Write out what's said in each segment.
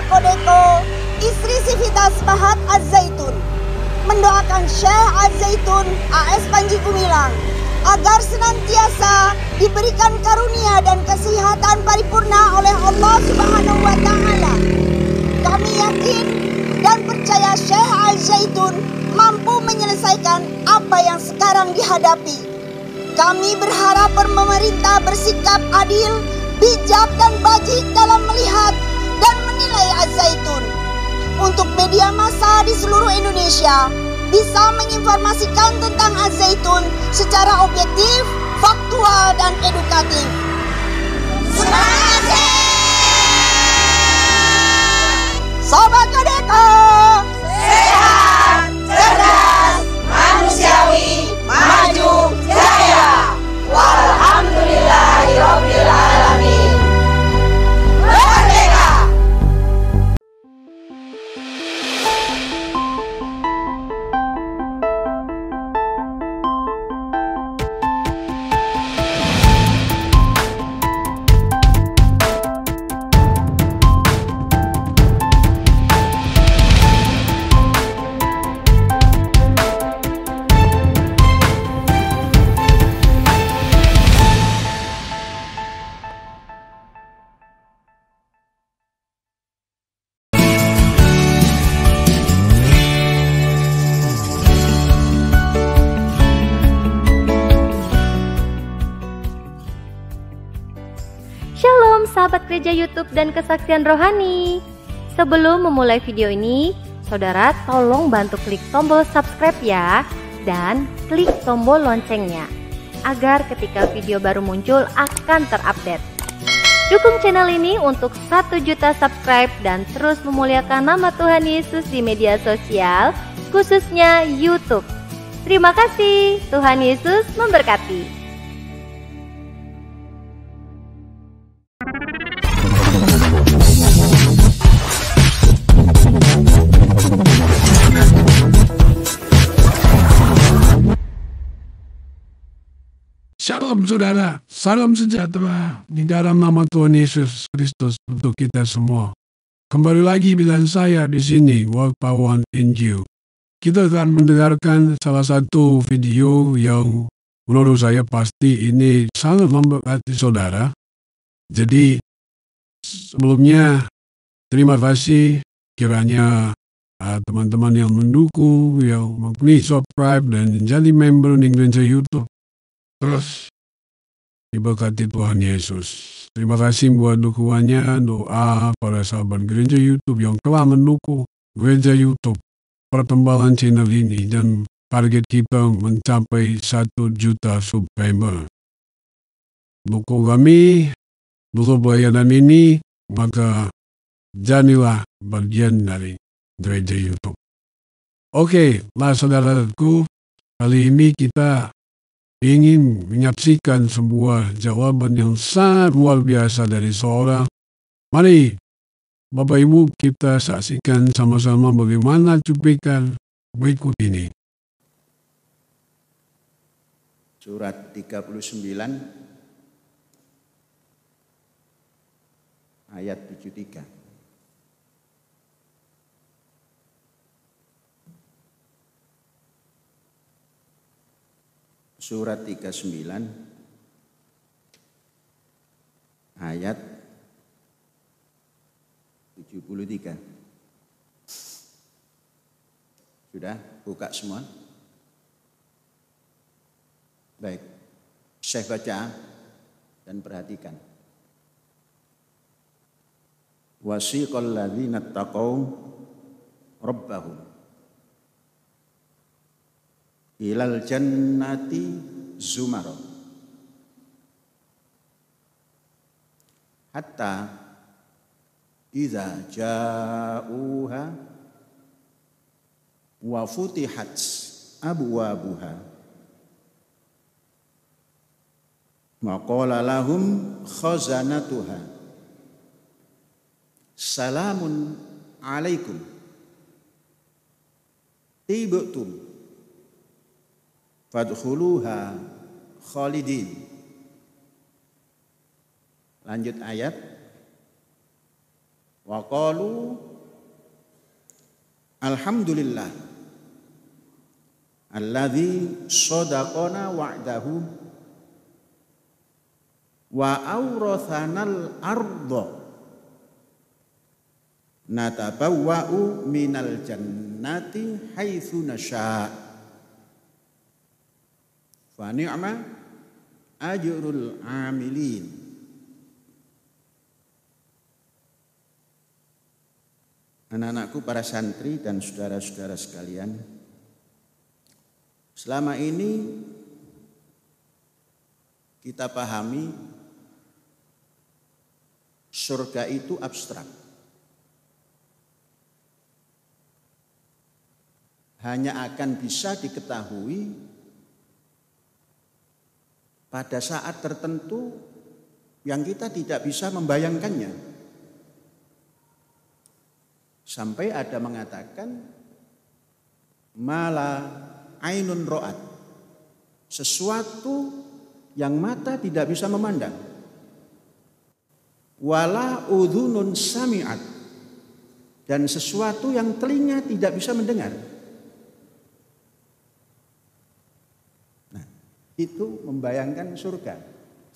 Kodeko, istri Sivitas Mahat Az-Zaitun, mendoakan Syekh Az-Zaitun AS Panji Gumilang agar senantiasa diberikan karunia dan kesehatan paripurna oleh Allah Subhanahu wa Ta'ala. Kami yakin dan percaya Syekh Az-Zaitun mampu menyelesaikan apa yang sekarang dihadapi. Kami berharap pemerintah bersikap adil, bijak dan bajik dalam melihat dan menilai Az-Zaitun. Untuk media massa di seluruh Indonesia bisa menginformasikan tentang Az-Zaitun secara objektif, faktual, dan edukatif. Semangat! Sobat Kodeko! Sehat, cerdas, manusiawi, maju, jaya! Walhamdulillahirabbil alamin. Merdeka! Shalom sahabat gereja YouTube dan kesaksian rohani. Sebelum memulai video ini, saudara tolong bantu klik tombol subscribe ya, dan klik tombol loncengnya agar ketika video baru muncul akan terupdate. Dukung channel ini untuk 1 juta subscribe dan terus memuliakan nama Tuhan Yesus di media sosial, khususnya YouTube. Terima kasih, Tuhan Yesus memberkati. Shalom saudara, salam sejahtera di dalam nama Tuhan Yesus Kristus untuk kita semua. Kembali lagi dengan saya di sini, Wartawan NGO. Kita akan mendengarkan salah satu video yang menurut saya pasti ini sangat memberkati saudara. Jadi sebelumnya terima kasih kiranya teman-teman yang mendukung, yang mengklik subscribe dan jadi member di gereja YouTube. Terus diberkati Tuhan Yesus. Terima kasih buat dukungannya, doa para sahabat gereja YouTube yang telah mendukung gereja YouTube perkembangan channel ini, dan target kita mencapai 1 juta subscriber. Dukung kami, dukung pelayanan ini, maka jadilah bagian dari gereja YouTube. Oke, saudaraku, kali ini kita ingin menyaksikan sebuah jawaban yang sangat luar biasa dari seorang. Mari Bapak Ibu kita saksikan sama-sama bagaimana cuplikan berikut ini. Surat 39 ayat 73. Surat 39 ayat 73. Sudah buka semua? Baik, saya baca dan perhatikan. Wasiqal ladzina taqaw rabbahum ilal jannati zumara hatta idza ja'uha wa futihat abwabuha wa qala lahum khazanatuha salamun alaikum tibtum fadkhuluha khalidin. Lanjut ayat. Wa qalu alhamdulillah alladzi shadaqana wa'dahu wa awrathanal arda natabawwa'u minal jannati haitsu nasya' fa ni'ma ajrul amilin. Anak-anakku, para santri dan saudara-saudara sekalian, selama ini kita pahami surga itu abstrak. Hanya akan bisa diketahui pada saat tertentu yang kita tidak bisa membayangkannya. Sampai ada mengatakan mala ainun ro'at, sesuatu yang mata tidak bisa memandang, wala udhunun sami'at, dan sesuatu yang telinga tidak bisa mendengar. Nah, itu membayangkan surga,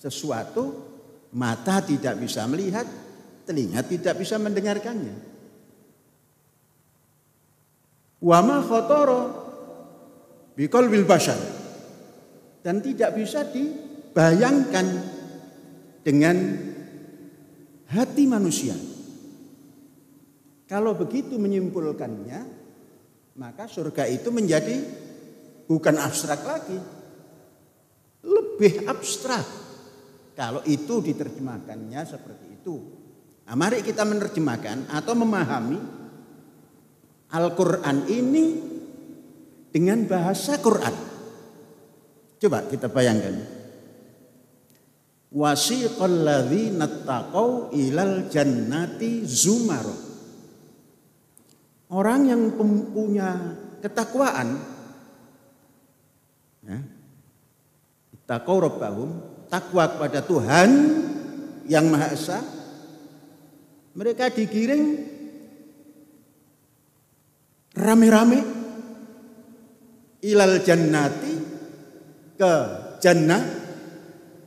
sesuatu mata tidak bisa melihat, telinga tidak bisa mendengarkannya. Wa ma khatara biqalbil bashar, dan tidak bisa dibayangkan dengan hati manusia. Kalau begitu menyimpulkannya, maka surga itu menjadi bukan abstrak lagi, lebih abstrak kalau itu diterjemahkannya seperti itu. Nah, mari kita menerjemahkan atau memahami Al-Quran ini dengan bahasa Quran. Coba kita bayangkan. Wasiqal ladzina taqau ilal jannati zumara. Orang yang punya ketakwaan, ya, taqau rabbahum, takwa kepada Tuhan yang Maha Esa, mereka digiring rame-rame ilal jannati, ke jannah.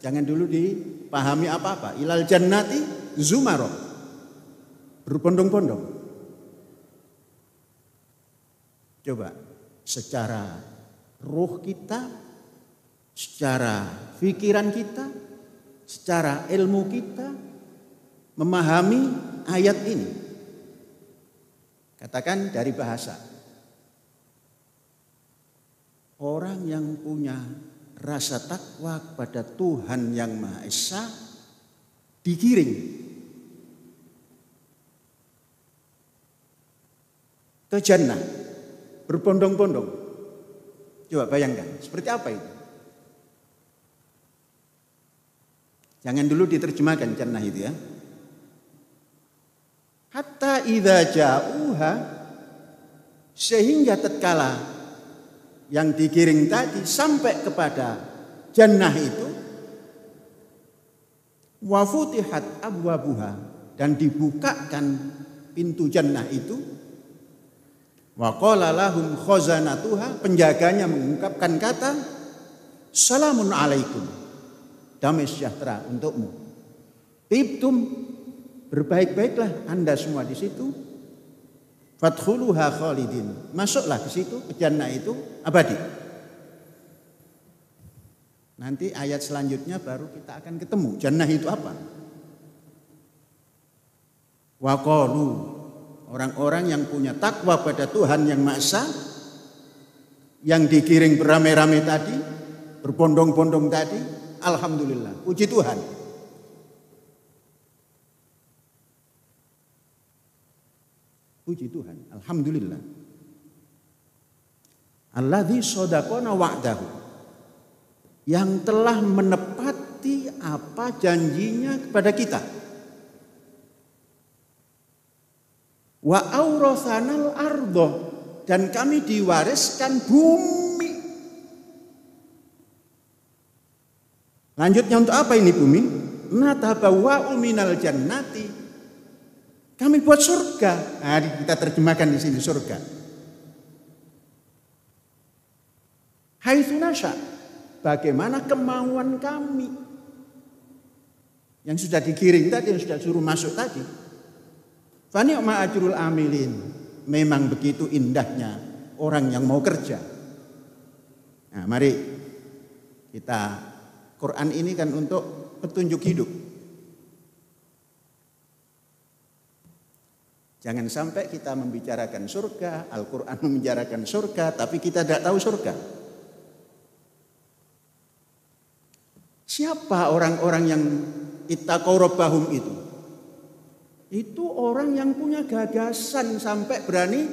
Jangan dulu dipahami apa-apa. Ilal jannati zumaro, berbondong-bondong. Coba secara ruh kita, secara pikiran kita, secara ilmu kita memahami ayat ini. Katakan dari bahasa. Orang yang punya rasa takwa kepada Tuhan yang Maha Esa digiring ke jannah berbondong-bondong. Coba bayangkan, seperti apa itu? Jangan dulu diterjemahkan jannah itu ya. Hatta idza ja'uha, sehingga tatkala yang digiring tadi sampai kepada jannah itu, wa futihat abwabuha, dan dibukakan pintu jannah itu, wa qala lahum khazanatuha, penjaganya mengungkapkan kata salamun alaikum, damai sejahtera untukmu, tibtum, berbaik-baiklah Anda semua di situ, fadkhuluha khalidin, masuklah ke situ, ke jannah itu abadi. Nanti ayat selanjutnya baru kita akan ketemu jannah itu apa. Wa qalu, orang-orang yang punya takwa pada Tuhan yang Maha Esa, yang digiring beramai-ramai tadi, berbondong-bondong tadi, alhamdulillah, puji Tuhan. Puji Tuhan, alhamdulillah. Alladzi shadaqana wa'dahu, yang telah menepati apa janjinya kepada kita. Wa awrathanal ardo, dan kami diwariskan bumi. Lanjutnya untuk apa ini bumi? Natabawwa'u minal jannati, Kami buat surga. Nah, kita terjemahkan di sini surga. Haitsu nasya. Bagaimana kemauan kami. Yang sudah digiring tadi, yang sudah suruh masuk tadi. Fa ni'ma ajrul amilin. Memang begitu indahnya orang yang mau kerja. Nah, mari kita, Quran ini kan untuk petunjuk hidup. Jangan sampai kita membicarakan surga, Al-Quran membicarakan surga, tapi kita tidak tahu surga. Siapa orang-orang yang ittaqaw rabbahum itu? Itu orang yang punya gagasan sampai berani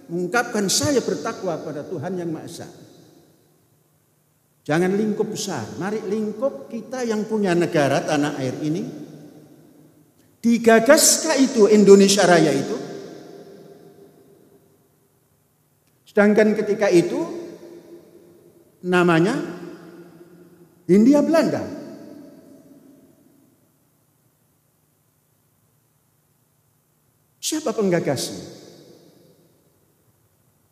mengungkapkan saya bertakwa pada Tuhan yang Maha Esa. Jangan lingkup besar, mari lingkup kita yang punya negara tanah air ini. Digagaskah itu Indonesia Raya itu? Sedangkan ketika itu namanya Hindia Belanda. Siapa penggagasnya?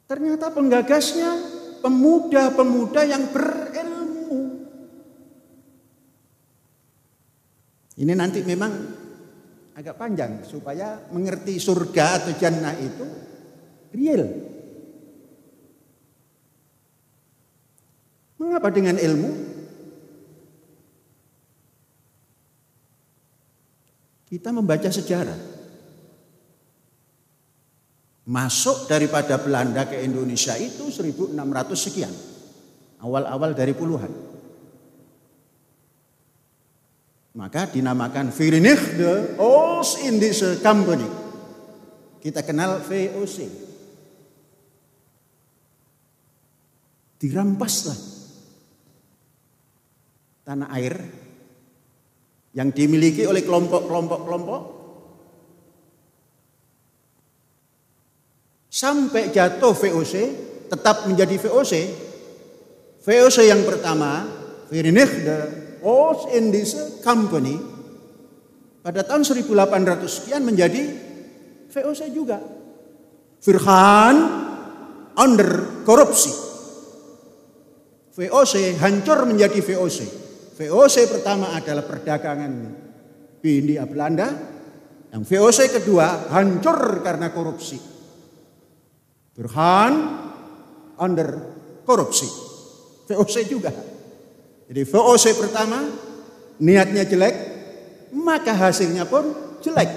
Ternyata penggagasnya pemuda-pemuda yang berilmu. Ini nanti memang agak panjang supaya mengerti surga atau jannah itu real. Mengapa dengan ilmu? Kita membaca sejarah. Masuk daripada Belanda ke Indonesia itu 1600 sekian. Awal-awal dari puluhan. Maka dinamakan Verenigde Oost-Indische Company. Kita kenal VOC. Dirampaslah tanah air yang dimiliki oleh kelompok-kelompok sampai jatuh VOC, tetap menjadi VOC. VOC yang pertama, Verenigde Oost-Indische Company, pada tahun 1800 sekian menjadi VOC juga. Vergaan onder korupsi. VOC hancur menjadi VOC. VOC pertama adalah perdagangan di Hindia Belanda. Yang VOC kedua hancur karena korupsi. Vergaan onder korupsi. VOC juga. Jadi VOC pertama niatnya jelek, maka hasilnya pun jelek.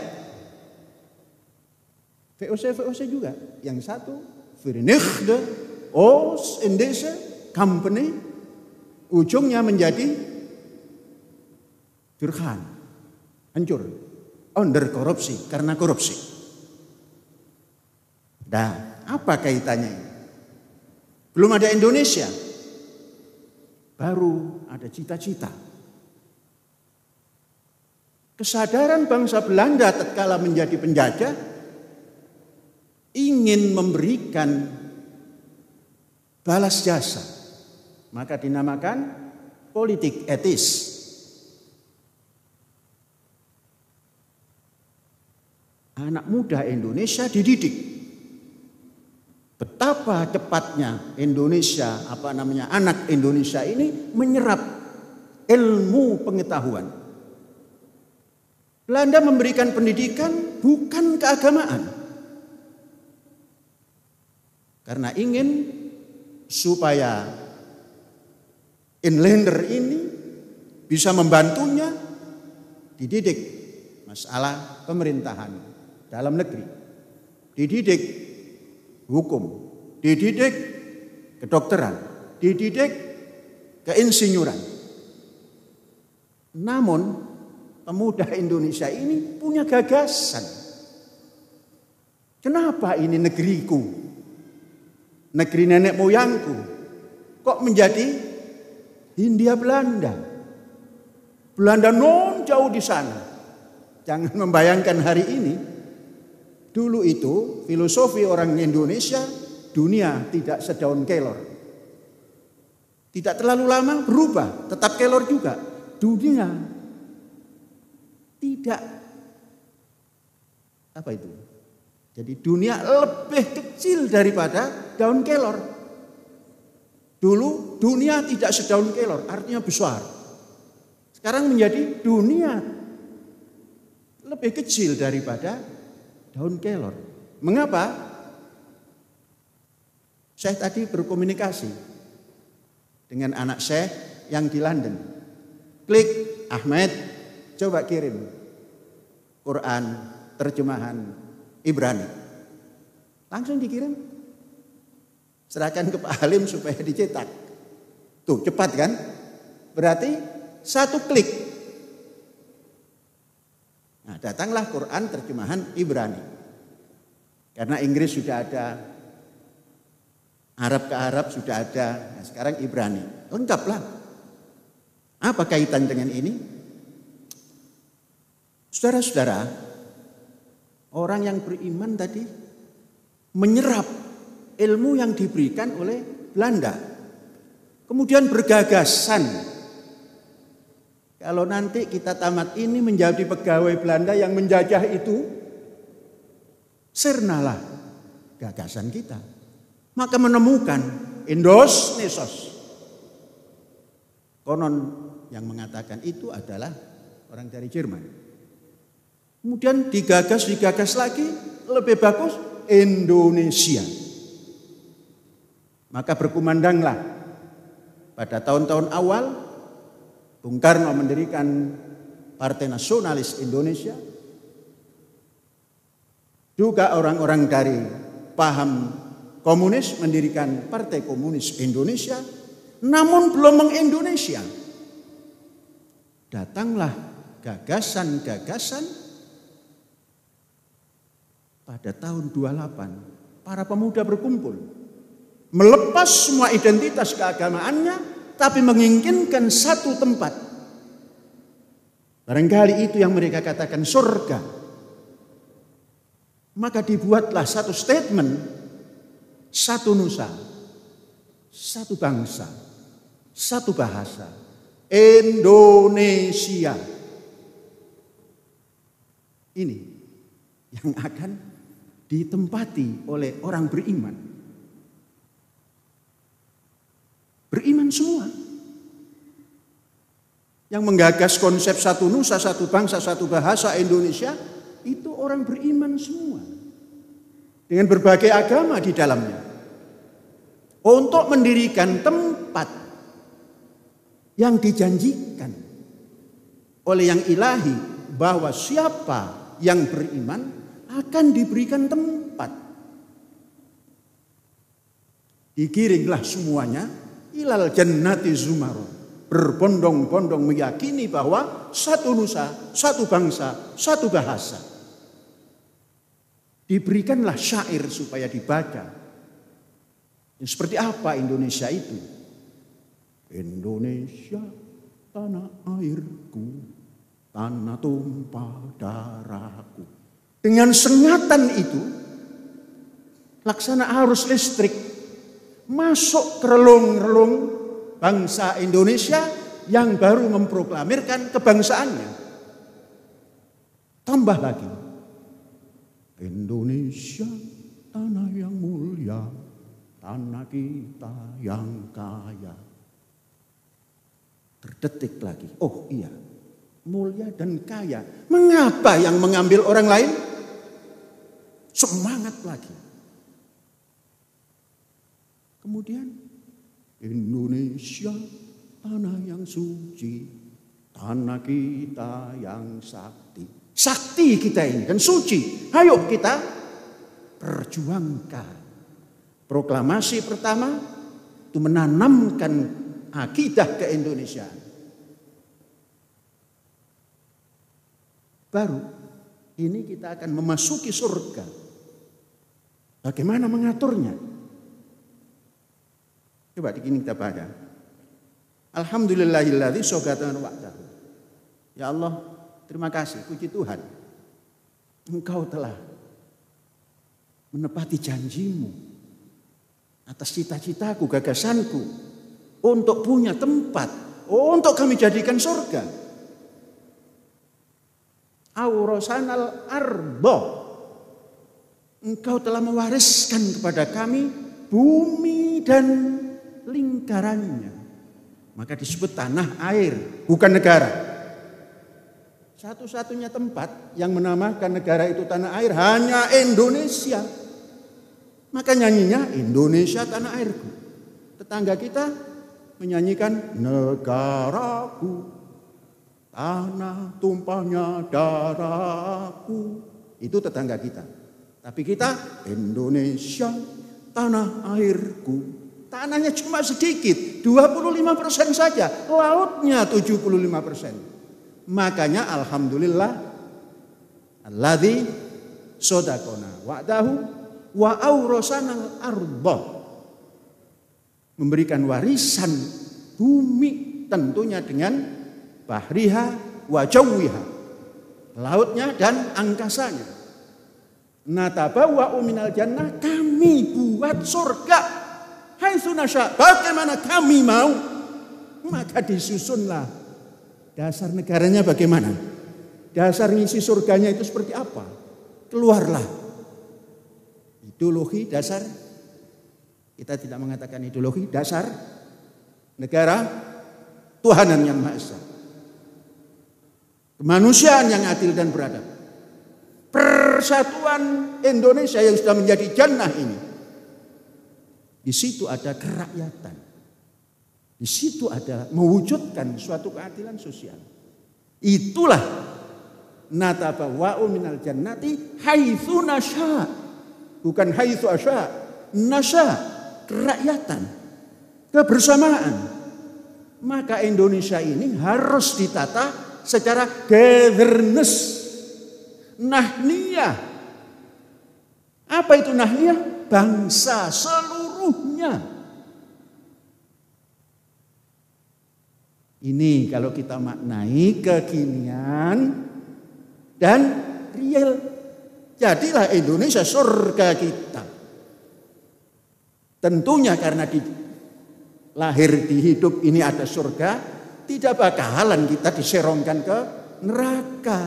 VOC juga. Yang satu Verenigde Oost-Indische Company, ujungnya menjadi vergaan, hancur, onder korupsi, karena korupsi. Nah, apa kaitannya ini? Belum ada Indonesia, baru ada cita-cita. Kesadaran bangsa Belanda tatkala menjadi penjajah ingin memberikan balas jasa, maka dinamakan politik etis. Anak muda Indonesia dididik. Betapa cepatnya Indonesia, anak Indonesia ini menyerap ilmu pengetahuan. Belanda memberikan pendidikan bukan keagamaan. Karena ingin supaya inlander ini bisa membantunya dididik masalah pemerintahan dalam negeri, dididik hukum, dididik kedokteran, dididik keinsinyuran. Namun pemuda Indonesia ini punya gagasan. Kenapa ini negeriku, negeri nenek moyangku, kok menjadi Hindia Belanda? Belanda non jauh di sana. Jangan membayangkan hari ini. Dulu itu filosofi orang Indonesia, dunia tidak sedaun kelor. Tidak terlalu lama berubah, tetap kelor juga. Dunia tidak Apa itu? Jadi dunia lebih kecil daripada daun kelor. Dulu dunia tidak sedaun kelor, artinya besar. Sekarang menjadi dunia lebih kecil daripada daun kelor. Mengapa? Saya tadi berkomunikasi dengan anak saya yang di London. Klik, Ahmed, coba kirim Quran terjemahan Ibrani. Langsung dikirim. Serahkan ke Pak Halim supaya dicetak. Tuh, cepat kan? Berarti satu klik. Nah, datanglah Quran terjemahan Ibrani. Karena Inggris sudah ada, Arab ke Arab sudah ada, nah, sekarang Ibrani. Lengkaplah. Apa kaitan dengan ini? Saudara-saudara, orang yang beriman tadi menyerap ilmu yang diberikan oleh Belanda. Kemudian bergagasan. Kalau nanti kita tamat ini menjadi pegawai Belanda yang menjajah itu, sirnalah gagasan kita. Maka menemukan Indos Nesos. Konon yang mengatakan itu adalah orang dari Jerman. Kemudian digagas lagi, lebih bagus Indonesia. Maka berkumandanglah pada tahun-tahun awal Bung Karno mendirikan Partai Nasionalis Indonesia. Juga orang-orang dari paham komunis mendirikan Partai Komunis Indonesia. Namun belum meng-Indonesia. Datanglah gagasan-gagasan pada tahun 28. Para pemuda berkumpul. Melepas semua identitas keagamaannya, tapi menginginkan satu tempat. Barangkali itu yang mereka katakan surga. Maka dibuatlah satu statement, satu nusa, satu bangsa, satu bahasa, Indonesia. Ini yang akan ditempati oleh orang beriman. Beriman semua. Yang menggagas konsep satu nusa, satu bangsa, satu bahasa Indonesia, itu orang beriman semua. Dengan berbagai agama di dalamnya. Untuk mendirikan tempat yang dijanjikan oleh yang ilahi, bahwa siapa yang beriman akan diberikan tempat. Digiringlah semuanya ilal jannati zumaro. Berbondong-bondong meyakini bahwa satu nusa, satu bangsa, satu bahasa. Diberikanlah syair supaya dibaca. Seperti apa Indonesia itu? Indonesia, tanah airku, tanah tumpah darahku. Dengan sengatan itu, laksana arus listrik masuk ke relung-relung bangsa Indonesia yang baru memproklamirkan kebangsaannya. Tambah lagi, Indonesia tanah yang mulia, tanah kita yang kaya. Terdetik lagi, oh iya, mulia dan kaya. Mengapa yang mengambil orang lain? Semangat lagi. Kemudian Indonesia tanah yang suci, tanah kita yang sakti. Sakti kita ini dan suci. Ayo kita perjuangkan. Proklamasi pertama itu menanamkan akidah ke-Indonesiaan. Baru ini kita akan memasuki surga. Bagaimana mengaturnya? Coba begini kita baca. Alhamdulillahilladzi sogatan wa'dahu. Ya Allah, terima kasih, puji Tuhan. Engkau telah menepati janjimu atas cita-citaku, gagasanku untuk punya tempat, untuk kami jadikan surga. Aurosanal arbo, Engkau telah mewariskan kepada kami bumi dan lingkarannya. Maka disebut tanah air, bukan negara. Satu-satunya tempat yang menamakan negara itu tanah air hanya Indonesia. Maka nyanyinya Indonesia tanah airku. Tetangga kita menyanyikan negaraku, tanah tumpahnya darahku. Itu tetangga kita. Tapi kita Indonesia tanah airku. Tanahnya cuma sedikit, 25% saja. Lautnya 75%. Makanya alhamdulillah alladzi sodaqona wa'dahu wa aurasana al-ardh, memberikan warisan bumi tentunya dengan bahriha wa jawiha, lautnya dan angkasanya. Natabawwa'u minal jannah, kami buat surga haitsu nasya, bagaimana kami mau. Maka disusunlah dasar negaranya bagaimana? Dasar ngisi surganya itu seperti apa? Keluarlah ideologi dasar. Kita tidak mengatakan ideologi, dasar negara Tuhanan yang Maha Esa, kemanusiaan yang adil dan beradab, persatuan Indonesia yang sudah menjadi jannah ini. Di situ ada kerakyatan. Di situ ada mewujudkan suatu keadilan sosial. Itulah natabawwa'u minal jannati haitsu nasya. Bukan haitsu asya. Nasya, kerakyatan, kebersamaan. Maka Indonesia ini harus ditata secara governance, nahniyah. Apa itu nahniyah? Bangsa seluruhnya. Ini kalau kita maknai kekinian dan real. Jadilah Indonesia surga kita. Tentunya karena lahir di hidup ini ada surga, tidak bakalan kita diserongkan ke neraka.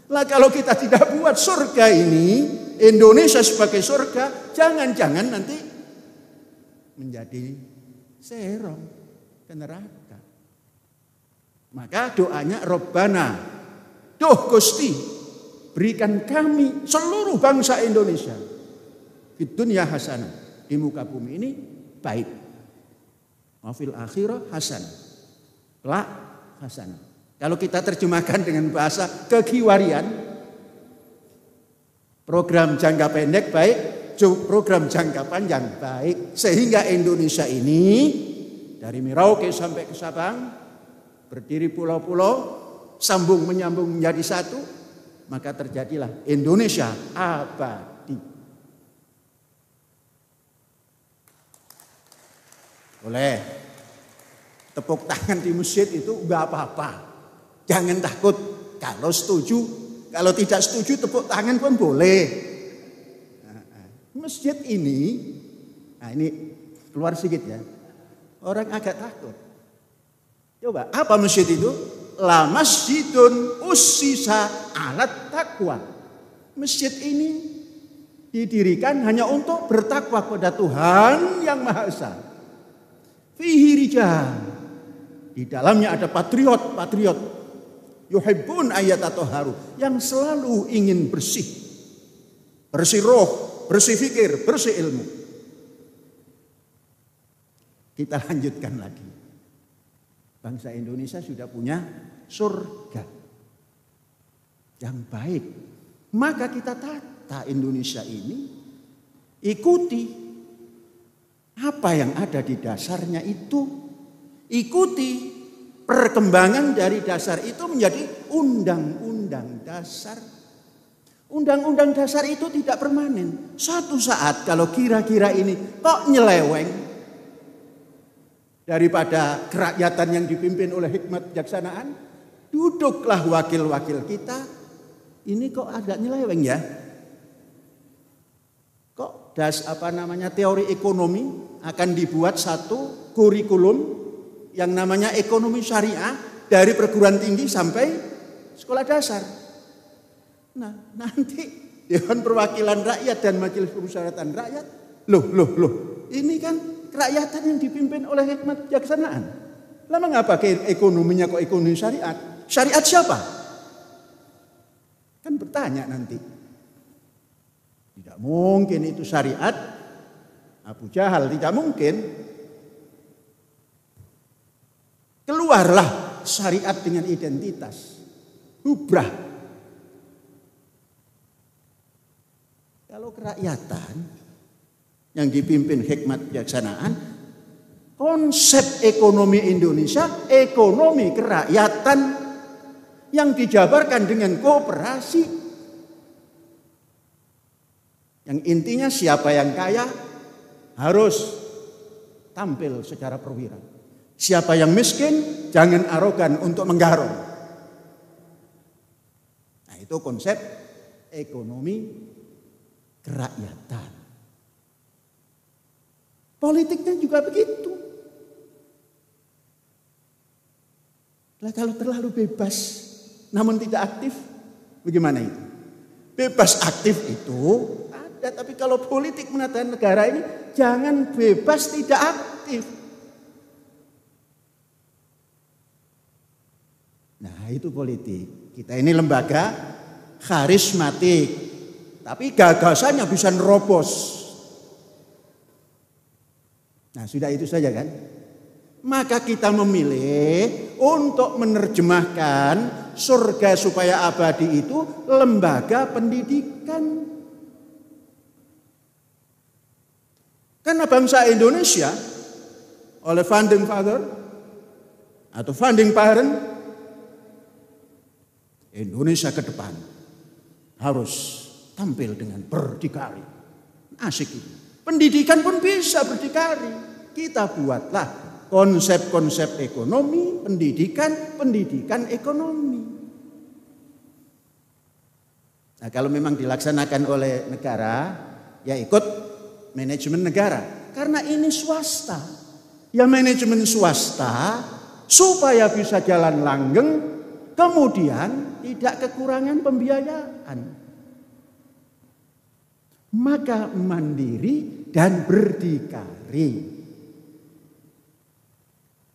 Lah kalau kita tidak buat surga ini, Indonesia sebagai surga, jangan-jangan nanti menjadi serong ke neraka. Maka doanya Robbana, duh Gusti, berikan kami seluruh bangsa Indonesia fid dunya hasanah, di muka bumi ini baik, wa fil akhirah hasanah, la hasanah. Kalau kita terjemahkan dengan bahasa kekiwarian, program jangka pendek baik, program jangka panjang baik, sehingga Indonesia ini dari Merauke sampai ke Sabang, berdiri pulau-pulau, sambung menyambung menjadi satu, maka terjadilah Indonesia abadi. Boleh tepuk tangan di masjid itu enggak apa-apa. Jangan takut. Kalau setuju, kalau tidak setuju tepuk tangan pun boleh. Masjid ini, nah ini keluar sedikit ya. Orang agak takut. Coba, apa masjid itu? La masjidun ussisa alat taqwa. Masjid ini didirikan hanya untuk bertakwa kepada Tuhan yang Maha Esa. Fihi rijal. Di dalamnya ada patriot. Yuhibbun ayyatahharu, yang selalu ingin bersih. Bersih roh, bersih fikir, bersih ilmu. Kita lanjutkan lagi. Bangsa Indonesia sudah punya surga yang baik. Maka kita tata Indonesia ini, ikuti apa yang ada di dasarnya itu. Ikuti perkembangan dari dasar itu menjadi undang-undang dasar. Undang-undang dasar itu tidak permanen. Suatu saat kalau kira-kira ini kok nyeleweng, daripada kerakyatan yang dipimpin oleh hikmat kejaksanaan, duduklah wakil-wakil kita. Ini kok agak nyeleweng ya? Kok teori ekonomi akan dibuat satu kurikulum yang namanya ekonomi syariah dari perguruan tinggi sampai sekolah dasar. Nah, nanti Dewan Perwakilan Rakyat dan Majelis Permusyawaratan Rakyat. Loh. Ini kan kerakyatan yang dipimpin oleh hikmat kebijaksanaan. Lah mengapa ekonominya kok ekonomi syariat? Syariat siapa? Kan bertanya nanti. Tidak mungkin itu syariat Abu Jahal, tidak mungkin. Keluarlah syariat dengan identitas. Hubrah. Kalau kerakyatan yang dipimpin hikmat kebijaksanaan, konsep ekonomi Indonesia, ekonomi kerakyatan yang dijabarkan dengan kooperasi. Yang intinya siapa yang kaya harus tampil secara perwira. Siapa yang miskin jangan arogan untuk menggarong. Nah, itu konsep ekonomi kerakyatan. Politiknya juga begitu. Nah, kalau terlalu bebas namun tidak aktif, bagaimana itu? Bebas aktif itu ada, tapi kalau politik menata negara ini jangan bebas tidak aktif. Nah, itu politik. Kita ini lembaga karismatik, tapi gagasannya bisa nerobos. Nah, sudah itu saja kan? Maka kita memilih untuk menerjemahkan surga supaya abadi itu lembaga pendidikan. Karena bangsa Indonesia oleh founding father atau founding parent, Indonesia ke depan harus tampil dengan berdikari. Asik itu. Pendidikan pun bisa berdikari. Kita buatlah konsep-konsep ekonomi, pendidikan ekonomi. Nah, kalau memang dilaksanakan oleh negara, ya ikut manajemen negara. Karena ini swasta. Ya manajemen swasta supaya bisa jalan langgeng, kemudian tidak kekurangan pembiayaan. Maka mandiri dan berdikari.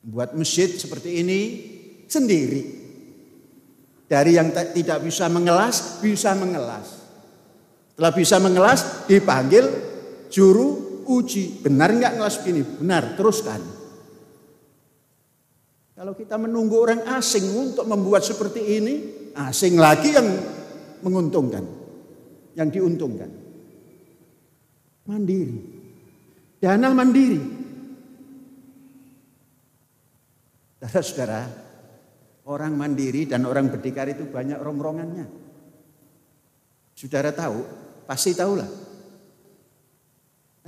Buat masjid seperti ini sendiri. Dari yang tidak bisa mengelas, bisa mengelas. Setelah bisa mengelas, dipanggil juru uji. Benar nggak ngelas begini? Benar, teruskan. Kalau kita menunggu orang asing untuk membuat seperti ini, asing lagi yang menguntungkan, yang diuntungkan. Mandiri, dana mandiri. Saudara-saudara, orang mandiri dan orang berdikari itu banyak rongrongannya. Saudara tahu, pasti tahulah.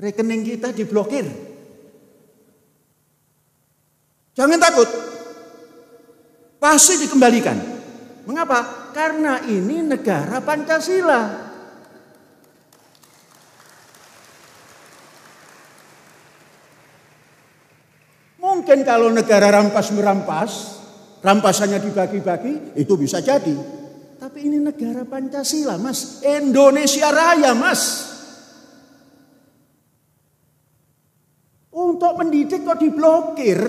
Rekening kita diblokir. Jangan takut. Pasti dikembalikan. Mengapa? Karena ini negara Pancasila. Mungkin kalau negara rampas-merampas, rampasannya dibagi-bagi, itu bisa jadi. Tapi ini negara Pancasila, Mas. Indonesia Raya, Mas. Untuk mendidik kok diblokir.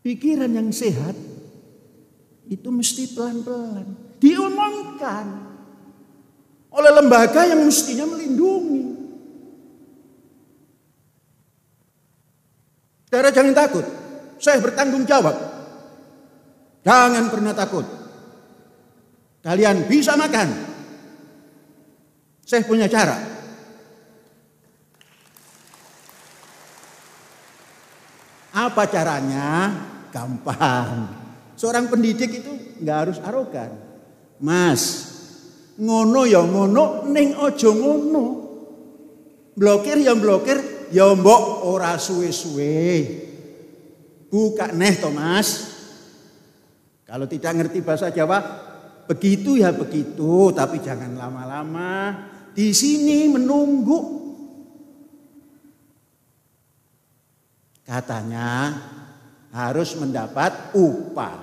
Pikiran yang sehat itu mesti pelan-pelan diumumkan oleh lembaga yang mestinya melindungi. Saudara jangan takut, saya bertanggung jawab. Jangan pernah takut. Kalian bisa makan. Saya punya cara. Apa caranya? Gampang. Seorang pendidik itu nggak harus arogan. Mas, ngono ya ngono, ning ojo ngono. Blokir ya blokir, ya mbok ora suwe-suwe. Buka neh to Mas. Kalau tidak ngerti bahasa Jawa, begitu ya begitu, tapi jangan lama-lama. Di sini menunggu. Katanya harus mendapat upah.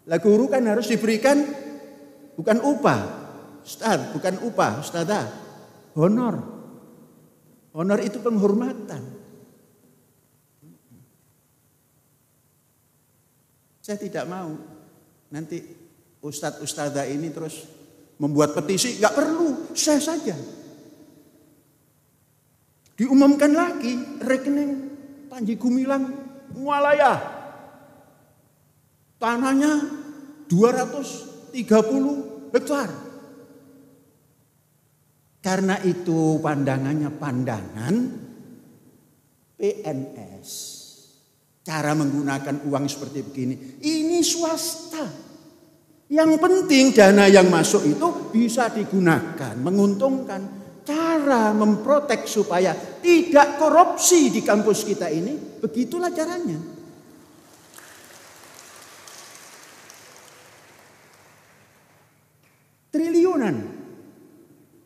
Lah guru kan harus diberikan bukan upah, Ustaz, bukan upah, Ustazah, honor. Honor itu penghormatan. Saya tidak mau nanti Ustadz-ustadzah ini terus membuat petisi, nggak perlu, saya saja. Diumumkan lagi rekening Panji Gumilang Mualaya. Tanahnya 230 hektar. Karena itu pandangannya pandangan PNS. Cara menggunakan uang seperti begini. Ini swasta. Yang penting dana yang masuk itu bisa digunakan, menguntungkan. Cara memprotek supaya tidak korupsi di kampus kita ini, begitulah caranya. Triliunan,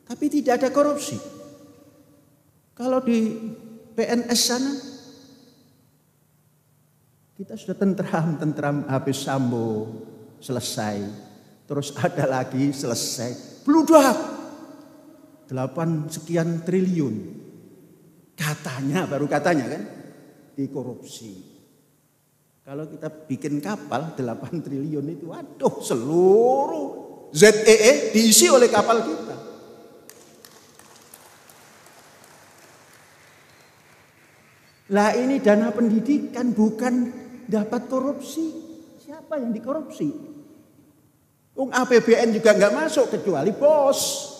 tapi tidak ada korupsi. Kalau di PNS sana, kita sudah tentram habis Sambo, selesai. Terus ada lagi selesai. Bludak. 8 sekian triliun. Katanya, baru katanya kan, dikorupsi. Kalau kita bikin kapal 8 triliun itu, waduh, seluruh ZEE diisi oleh kapal kita. Lah ini dana pendidikan bukan dapat korupsi. Siapa yang dikorupsi? APBN juga nggak masuk kecuali bos.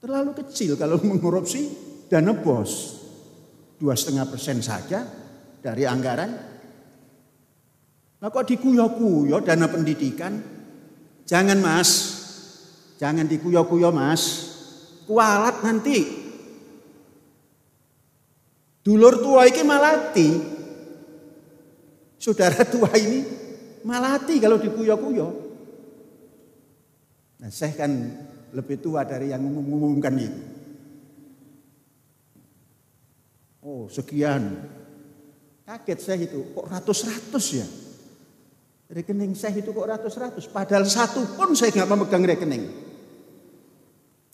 Terlalu kecil kalau mengkorupsi dana bos. 2,5% saja dari anggaran. Nah kok dikuyo-kuyo dana pendidikan? Jangan mas, jangan dikuyo-kuyo mas. Kualat nanti. Dulur tua ini malati. Saudara tua ini malati kalau dikuyo-kuyo. Nah saya kan lebih tua dari yang mengumumkan itu. Oh sekian. Kaget saya itu, kok ratus-ratus ya. Rekening saya itu kok ratus-ratus. Padahal satu pun saya nggak memegang rekening.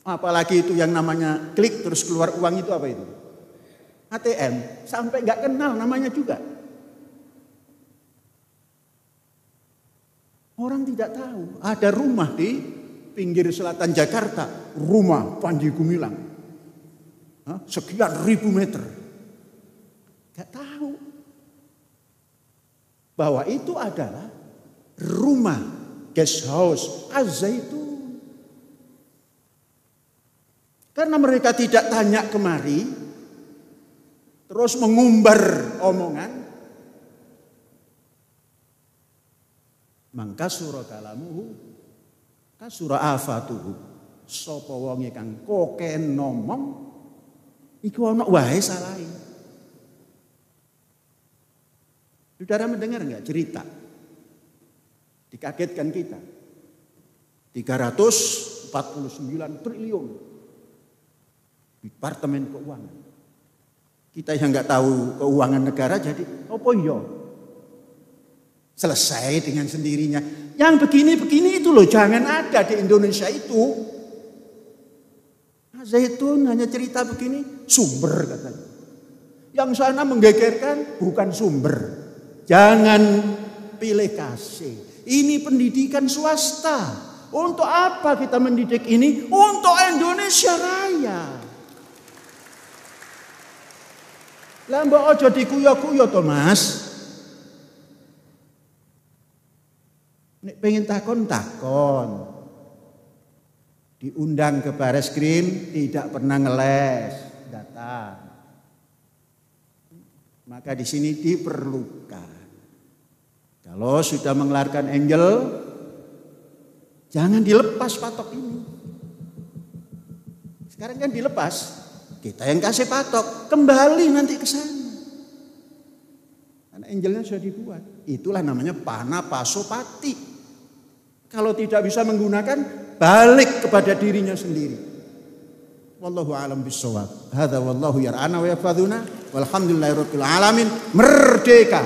Apalagi itu yang namanya klik terus keluar uang itu apa itu? ATM. Sampai nggak kenal namanya juga. Orang tidak tahu. Ada rumah di pinggir selatan Jakarta, rumah Panji Gumilang. Sekian ribu meter. Gak tahu. Bahwa itu adalah rumah guest house Az-Zaitun. Karena mereka tidak tanya kemari, terus mengumbar omongan, mangka surah kalamuhu kasura afatuhu, sapa wonge kang koken ngomong iku ana wae salahe. Saudara mendengar enggak cerita? Dikagetkan kita. 349 triliun Departemen Keuangan. Kita yang enggak tahu keuangan negara jadi apa iya? Selesai dengan sendirinya. Yang begini-begini itu loh jangan ada di Indonesia itu. Zaitun hanya cerita begini, sumber katanya. Yang sana menggegerkan bukan sumber. Jangan pilih kasih. Ini pendidikan swasta. Untuk apa kita mendidik ini? Untuk Indonesia Raya. Lah mbok aja dikuyo-kuyo to Mas. Nek pengen takon. Diundang ke Bareskrim tidak pernah ngeles, datang. Maka di sini diperlukan. Kalau sudah mengeluarkan angel, jangan dilepas patok ini. Sekarang kan dilepas, kita yang kasih patok, kembali nanti ke sana. Karena angelnya sudah dibuat. Itulah namanya panapasopati. Kalau tidak bisa menggunakan, balik kepada dirinya sendiri. Wallahu a'lam bishawab. Hadza wallahu yar'ana wa yafadhuna. Walhamdulillahirabbil alamin. Merdeka.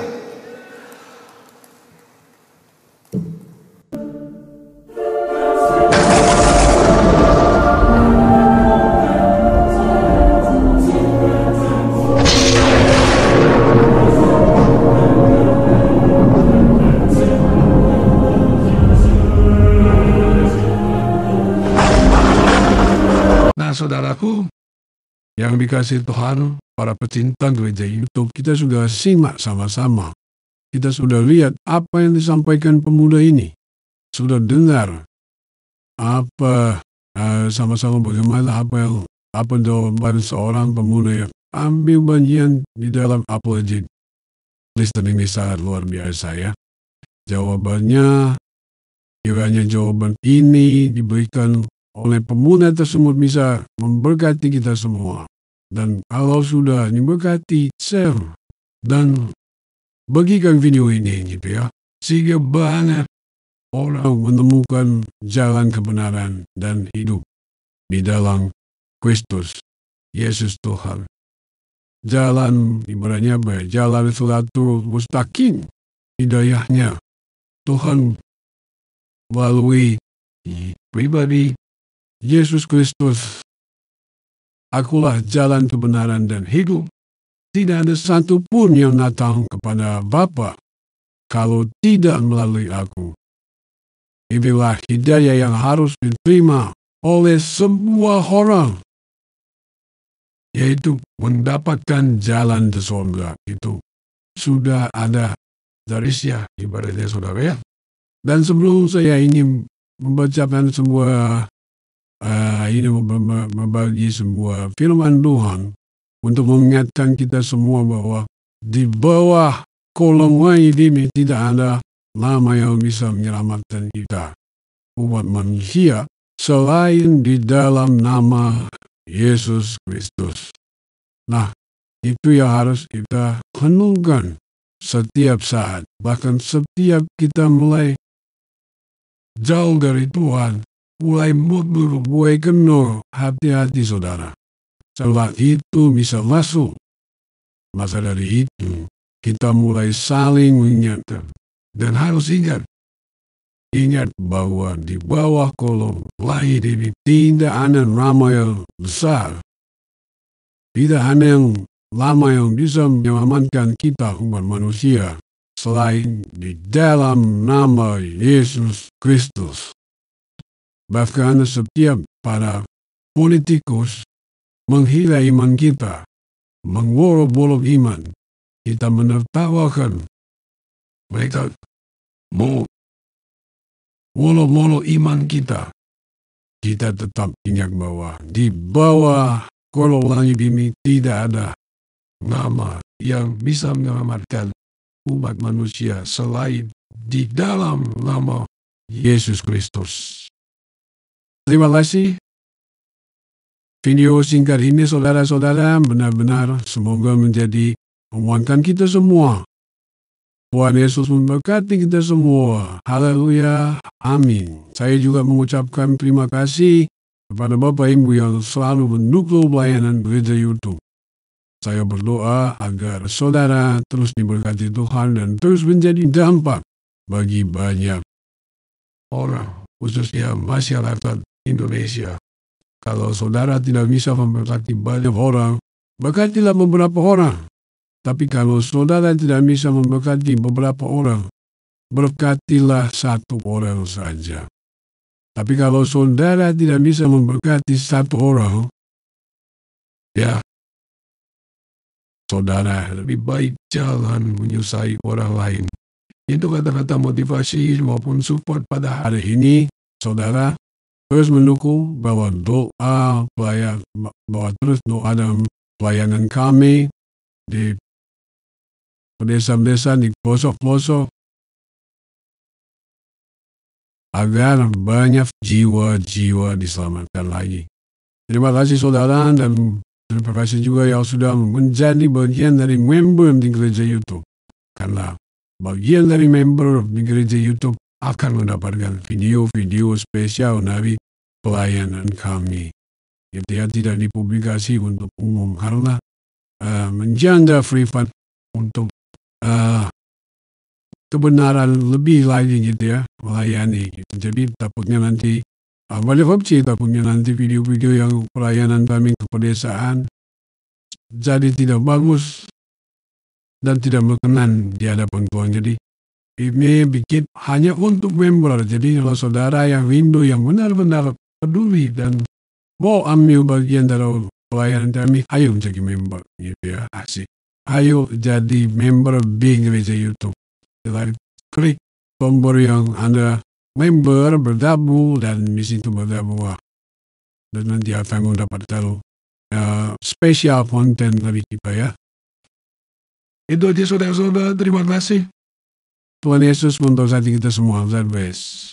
saudara-saudaraku yang dikasih Tuhan, para pecinta gereja YouTube, kita sudah simak sama-sama. Kita sudah lihat apa yang disampaikan pemuda ini. Sudah dengar apa sama-sama bagaimana apa jawaban seorang pemuda yang ambil bagian di dalam apologetik. Kristen ini sangat luar biasa ya. Jawabannya, kiranya jawaban ini diberikan oleh pemuda tersebut bisa memberkati kita semua. Dan kalau sudah diberkati, share dan bagikan video ini gitu ya. Sehingga banyak orang menemukan jalan kebenaran dan hidup di dalam Kristus, Yesus Tuhan. Jalan ibaratnya jalan siratul mustaqim, hidayahnya Tuhan melalui pribadi Yesus Kristus. Akulah jalan kebenaran dan hidup. Tidak ada satupun yang datang kepada Bapa kalau tidak melalui aku. Inilah hidayah yang harus diterima oleh semua orang, yaitu mendapatkan jalan ke surga. Itu sudah ada dari Syia, ibaratnya saudara ya. Dan sebelum saya ingin membacakan sebuah membagi sebuah firman Tuhan untuk mengingatkan kita semua bahwa di bawah kolong langit ini tidak ada nama yang bisa menyelamatkan kita, umat manusia, selain di dalam nama Yesus Kristus. Nah, itu yang harus kita renungkan setiap saat, bahkan setiap kita mulai jauh dari Tuhan, mulai mundur, mulai kenal, hati-hati saudara. Setelah itu bisa masuk. Maka dari itu, kita mulai saling mengingatkan. Dan harus ingat bahwa di bawah kolong langit ini tidak ada nama yang besar. Tidak ada yang lama yang bisa menyelamatkan kita umat manusia selain di dalam nama Yesus Kristus. Bahkan setiap para politikus menghina iman kita, mengolok-olok iman, kita menertawakan. Mereka mau wolok-wolok iman kita. Kita tetap ingat bahwa di bawah kolong langit ini tidak ada nama yang bisa menyelamatkan umat manusia selain di dalam nama Yesus Kristus. Terima kasih. Video singkat ini saudara-saudara benar-benar semoga menjadi penguatan kita semua. Tuhan Yesus memberkati kita semua. Haleluya. Amin. Saya juga mengucapkan terima kasih kepada Bapak Ibu yang selalu mendukung pelayanan gereja YouTube. Saya berdoa agar saudara terus diberkati Tuhan dan terus menjadi dampak bagi banyak orang, khususnya masyarakat Indonesia. Kalau saudara tidak bisa memberkati banyak orang, berkatilah beberapa orang. Tapi kalau saudara tidak bisa memberkati beberapa orang, berkatilah satu orang saja. Tapi kalau saudara tidak bisa memberkati satu orang, ya, saudara lebih baik jangan menyusahai orang lain. Itu kata-kata motivasi maupun support pada hari ini, saudara. Terus mendukung bahwa doa dan pelayanan kami di desa-desa di pelosok-pelosok agar banyak jiwa-jiwa diselamatkan lagi. Terima kasih saudara dan terima kasih juga yang sudah menjadi bagian dari member di gereja YouTube. Karena bagian dari member di gereja YouTube akan mendapatkan video-video spesial dari pelayanan kami. Itu yang tidak dipublikasi untuk umum karena menjanda privat untuk kebenaran lebih lagi gitu ya, melayani. Jadi takutnya nanti banyak opsi, takutnya nanti video-video yang pelayanan kami ke pedesaan jadi tidak bagus dan tidak berkenan di hadapan Tuhan. Jadi ini bikin hanya untuk member. Jadi kalau saudara yang rindu, yang benar-benar peduli dan mau ambil bagian dalam pelayanan kami, ayo jadi member, gitu ya, asik. Ayo jadi member Big Gereja YouTube. Setelah klik tombol yang Anda member, bergabung, dan di situ bergabung. Dan nanti akan mendapatkan spesial konten dari kita ya. Itu aja saudara-saudara, terima kasih. Tuhan Yesus memberkati kita semua. God bless.